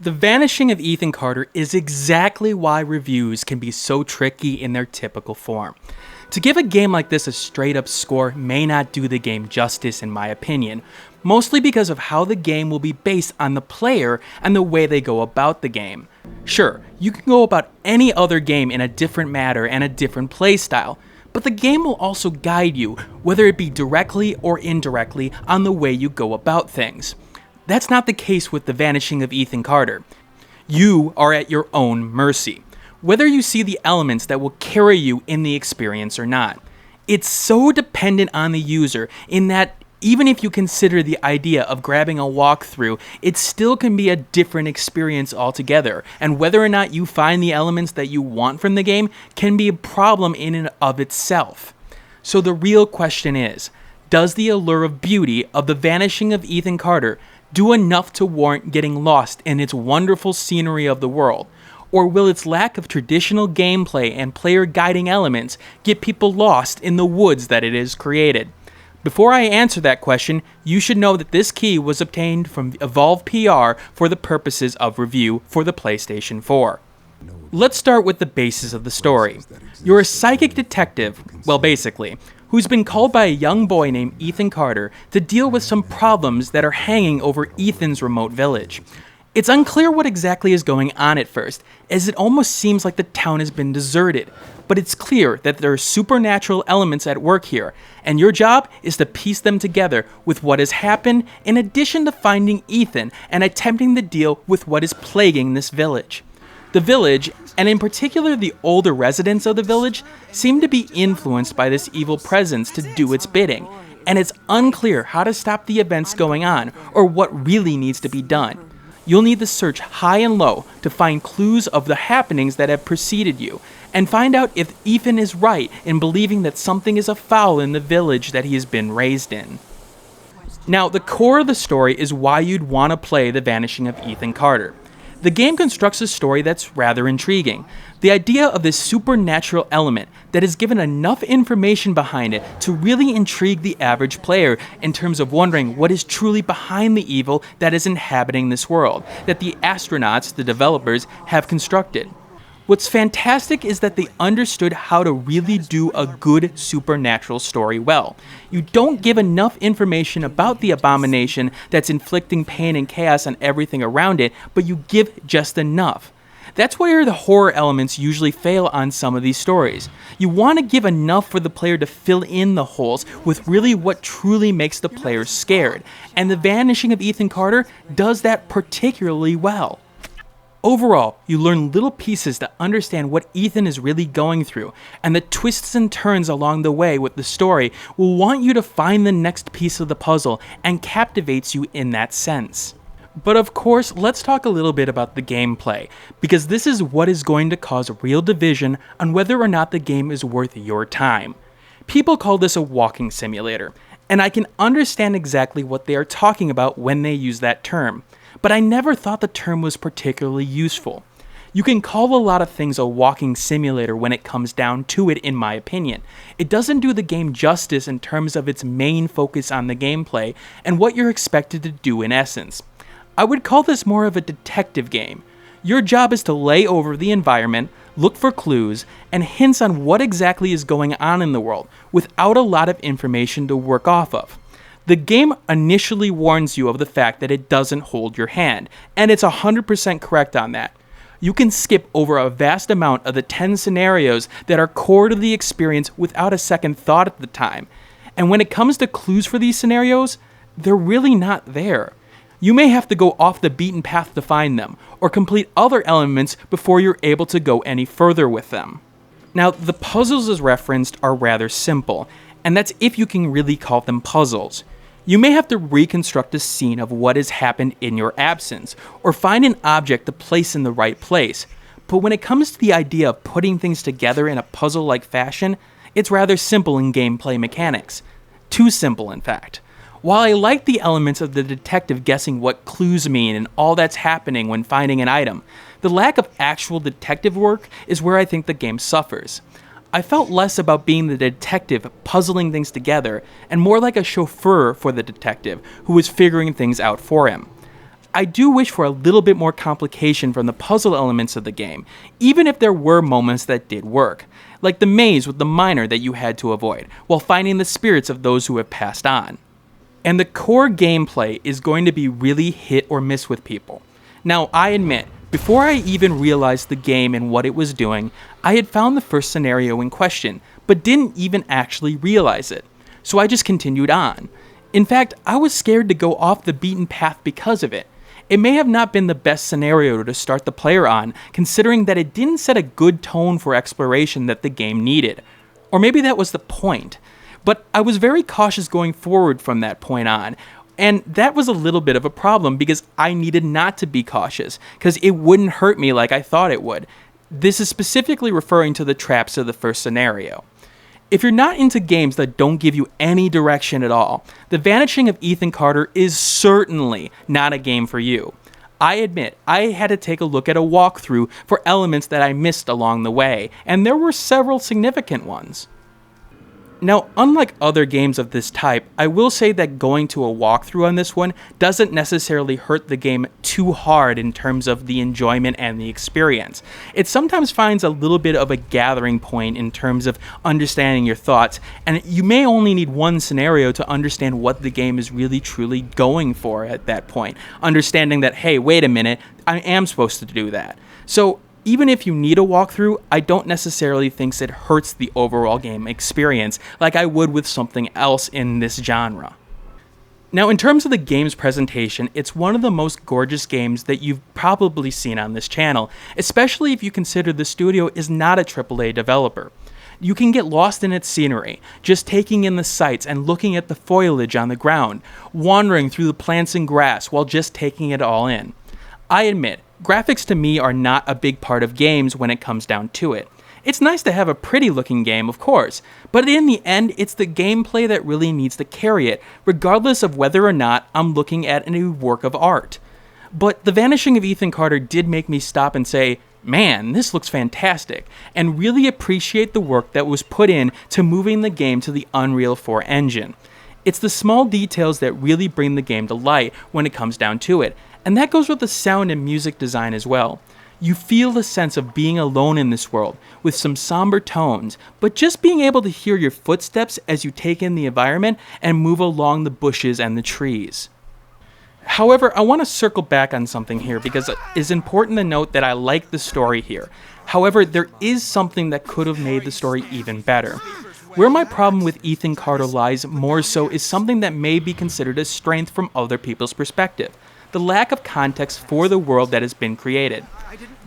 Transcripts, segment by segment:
The Vanishing of Ethan Carter is exactly why reviews can be so tricky in their typical form. To give a game like this a straight up score may not do the game justice in my opinion, mostly because of how the game will be based on the player and the way they go about the game. Sure, you can go about any other game in a different manner and a different playstyle, but the game will also guide you, whether it be directly or indirectly, on the way you go about things. That's not the case with The Vanishing of Ethan Carter. You are at your own mercy, whether you see the elements that will carry you in the experience or not. It's so dependent on the user in that even if you consider the idea of grabbing a walkthrough, it still can be a different experience altogether, and whether or not you find the elements that you want from the game can be a problem in and of itself. So the real question is, does the allure of beauty of The Vanishing of Ethan Carter do enough to warrant getting lost in its wonderful scenery of the world? Or will its lack of traditional gameplay and player guiding elements get people lost in the woods that it has created? Before I answer that question, you should know that this key was obtained from evolve.pr for the purposes of review for the PlayStation 4. Let's start with the basis of the story. You're a psychic detective, well basically, who's been called by a young boy named Ethan Carter to deal with some problems that are hanging over Ethan's remote village. It's unclear what exactly is going on at first, as it almost seems like the town has been deserted, but it's clear that there are supernatural elements at work here, and your job is to piece them together with what has happened in addition to finding Ethan and attempting to deal with what is plaguing this village. The village, and in particular the older residents of the village, seem to be influenced by this evil presence to do its bidding, and it's unclear how to stop the events going on or what really needs to be done. You'll need to search high and low to find clues of the happenings that have preceded you, and find out if Ethan is right in believing that something is afoul in the village that he has been raised in. Now, the core of the story is why you'd want to play The Vanishing of Ethan Carter. The game constructs a story that's rather intriguing. The idea of this supernatural element that is given enough information behind it to really intrigue the average player in terms of wondering what is truly behind the evil that is inhabiting this world, that the astronauts, the developers, have constructed. What's fantastic is that they understood how to really do a good supernatural story well. You don't give enough information about the abomination that's inflicting pain and chaos on everything around it, but you give just enough. That's where the horror elements usually fail on some of these stories. You want to give enough for the player to fill in the holes with really what truly makes the player scared, and The Vanishing of Ethan Carter does that particularly well. Overall, you learn little pieces to understand what Ethan is really going through, and the twists and turns along the way with the story will want you to find the next piece of the puzzle and captivates you in that sense. But of course, let's talk a little bit about the gameplay, because this is what is going to cause real division on whether or not the game is worth your time. People call this a walking simulator, and I can understand exactly what they are talking about when they use that term. But I never thought the term was particularly useful. You can call a lot of things a walking simulator when it comes down to it, in my opinion. It doesn't do the game justice in terms of its main focus on the gameplay and what you're expected to do in essence. I would call this more of a detective game. Your job is to lay over the environment, look for clues, and hints on what exactly is going on in the world, without a lot of information to work off of. The game initially warns you of the fact that it doesn't hold your hand, and it's 100% correct on that. You can skip over a vast amount of the 10 scenarios that are core to the experience without a second thought at the time. And when it comes to clues for these scenarios, they're really not there. You may have to go off the beaten path to find them, or complete other elements before you're able to go any further with them. Now, the puzzles as referenced are rather simple, and that's if you can really call them puzzles. You may have to reconstruct a scene of what has happened in your absence, or find an object to place in the right place. But when it comes to the idea of putting things together in a puzzle-like fashion, it's rather simple in gameplay mechanics. Too simple, in fact. While I like the elements of the detective guessing what clues mean and all that's happening when finding an item, the lack of actual detective work is where I think the game suffers. I felt less about being the detective puzzling things together, and more like a chauffeur for the detective who was figuring things out for him. I do wish for a little bit more complication from the puzzle elements of the game, even if there were moments that did work, like the maze with the miner that you had to avoid, while finding the spirits of those who have passed on. And the core gameplay is going to be really hit or miss with people. Now, I admit, before I even realized the game and what it was doing, I had found the first scenario in question, but didn't even actually realize it. So I just continued on. In fact, I was scared to go off the beaten path because of it. It may have not been the best scenario to start the player on, considering that it didn't set a good tone for exploration that the game needed. Or maybe that was the point. But I was very cautious going forward from that point on, and that was a little bit of a problem because I needed not to be cautious, because it wouldn't hurt me like I thought it would. This is specifically referring to the traps of the first scenario. If you're not into games that don't give you any direction at all, The Vanishing of Ethan Carter is certainly not a game for you. I admit, I had to take a look at a walkthrough for elements that I missed along the way, and there were several significant ones. Now, unlike other games of this type, I will say that going to a walkthrough on this one doesn't necessarily hurt the game too hard in terms of the enjoyment and the experience. It sometimes finds a little bit of a gathering point in terms of understanding your thoughts, and you may only need one scenario to understand what the game is really truly going for at that point. Understanding that, hey, wait a minute, I am supposed to do that. So, even if you need a walkthrough, I don't necessarily think it hurts the overall game experience like I would with something else in this genre. Now, in terms of the game's presentation, it's one of the most gorgeous games that you've probably seen on this channel, especially if you consider the studio is not a AAA developer. You can get lost in its scenery, just taking in the sights and looking at the foliage on the ground, wandering through the plants and grass while just taking it all in. I admit, graphics to me are not a big part of games when it comes down to it. It's nice to have a pretty looking game, of course, but in the end, it's the gameplay that really needs to carry it, regardless of whether or not I'm looking at a work of art. But The Vanishing of Ethan Carter did make me stop and say, man, this looks fantastic, and really appreciate the work that was put in to moving the game to the Unreal 4 engine. It's the small details that really bring the game to light when it comes down to it, and that goes with the sound and music design as well. You feel the sense of being alone in this world, with some somber tones, but just being able to hear your footsteps as you take in the environment and move along the bushes and the trees. However, I want to circle back on something here because it's important to note that I like the story here. However, there is something that could have made the story even better. Where my problem with Ethan Carter lies more so is something that may be considered a strength from other people's perspective. The lack of context for the world that has been created.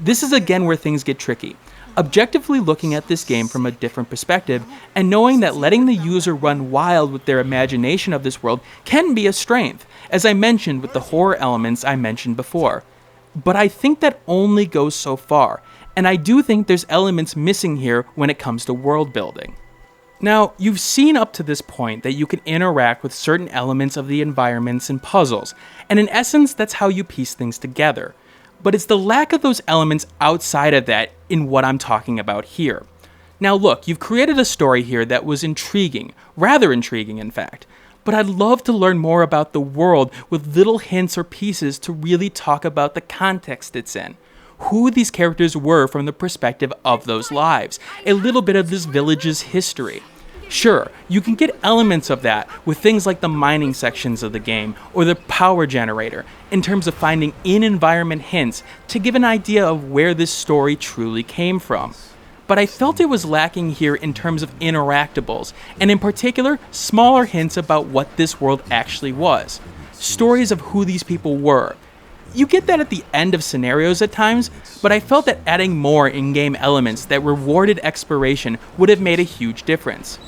This is again where things get tricky. Objectively looking at this game from a different perspective, and knowing that letting the user run wild with their imagination of this world can be a strength, as I mentioned with the horror elements I mentioned before. But I think that only goes so far, and I do think there's elements missing here when it comes to world building. Now, you've seen up to this point that you can interact with certain elements of the environments and puzzles, and in essence, that's how you piece things together. But it's the lack of those elements outside of that in what I'm talking about here. Now look, you've created a story here that was intriguing, rather intriguing in fact, but I'd love to learn more about the world with little hints or pieces to really talk about the context it's in. Who these characters were from the perspective of those lives, a little bit of this village's history. Sure, you can get elements of that with things like the mining sections of the game or the power generator in terms of finding in-environment hints to give an idea of where this story truly came from. But I felt it was lacking here in terms of interactables, and in particular, smaller hints about what this world actually was. Stories of who these people were. You get that at the end of scenarios at times, but I felt that adding more in-game elements that rewarded exploration would have made a huge difference.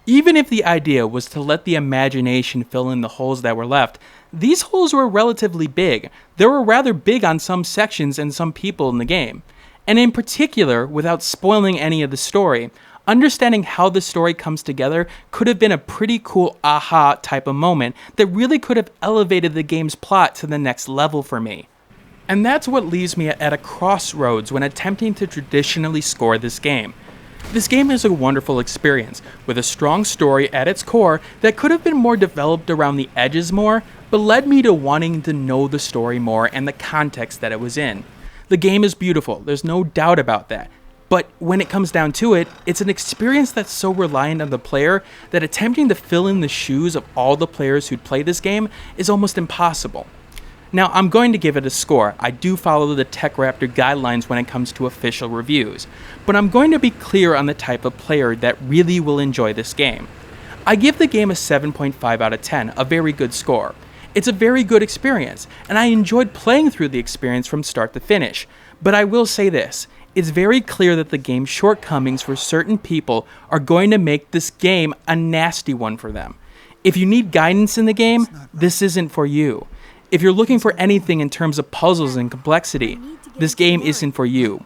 Even if the idea was to let the imagination fill in the holes that were left, these holes were relatively big. They were rather big on some sections and some people in the game. And in particular, without spoiling any of the story, understanding how the story comes together could have been a pretty cool aha type of moment that really could have elevated the game's plot to the next level for me. And that's what leaves me at a crossroads when attempting to traditionally score this game. This game is a wonderful experience, with a strong story at its core that could have been more developed around the edges more, but led me to wanting to know the story more and the context that it was in. The game is beautiful, there's no doubt about that. But when it comes down to it, it's an experience that's so reliant on the player that attempting to fill in the shoes of all the players who'd play this game is almost impossible. Now, I'm going to give it a score. I do follow the TechRaptor guidelines when it comes to official reviews, but I'm going to be clear on the type of player that really will enjoy this game. I give the game a 7.5 out of 10, a very good score. It's a very good experience, and I enjoyed playing through the experience from start to finish, but I will say this. It's very clear that the game's shortcomings for certain people are going to make this game a nasty one for them. If you need guidance in the game, this isn't for you. If you're looking for anything in terms of puzzles and complexity, this game isn't for you.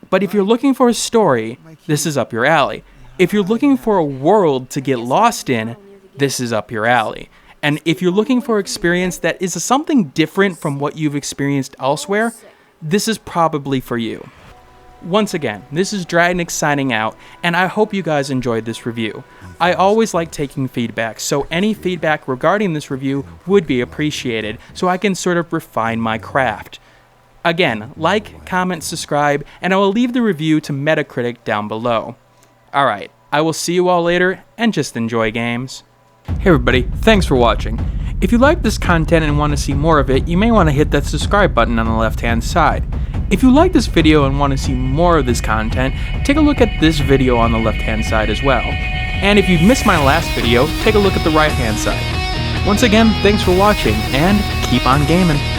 But if you're looking for a story, this is up your alley. If you're looking for a world to get lost in, this is up your alley. And if you're looking for experience that is something different from what you've experienced elsewhere, this is probably for you. Once again, this is Dragnix signing out, and I hope you guys enjoyed this review. I always like taking feedback, so any feedback regarding this review would be appreciated, so I can sort of refine my craft. Again, like, comment, subscribe, and I will leave the review to Metacritic down below. Alright, I will see you all later, and just enjoy games. Hey everybody, thanks for watching. If you like this content and want to see more of it, you may want to hit that subscribe button on the left hand side. If you like this video and want to see more of this content, take a look at this video on the left hand side as well. And if you've missed my last video, take a look at the right hand side. Once again, thanks for watching, and keep on gaming.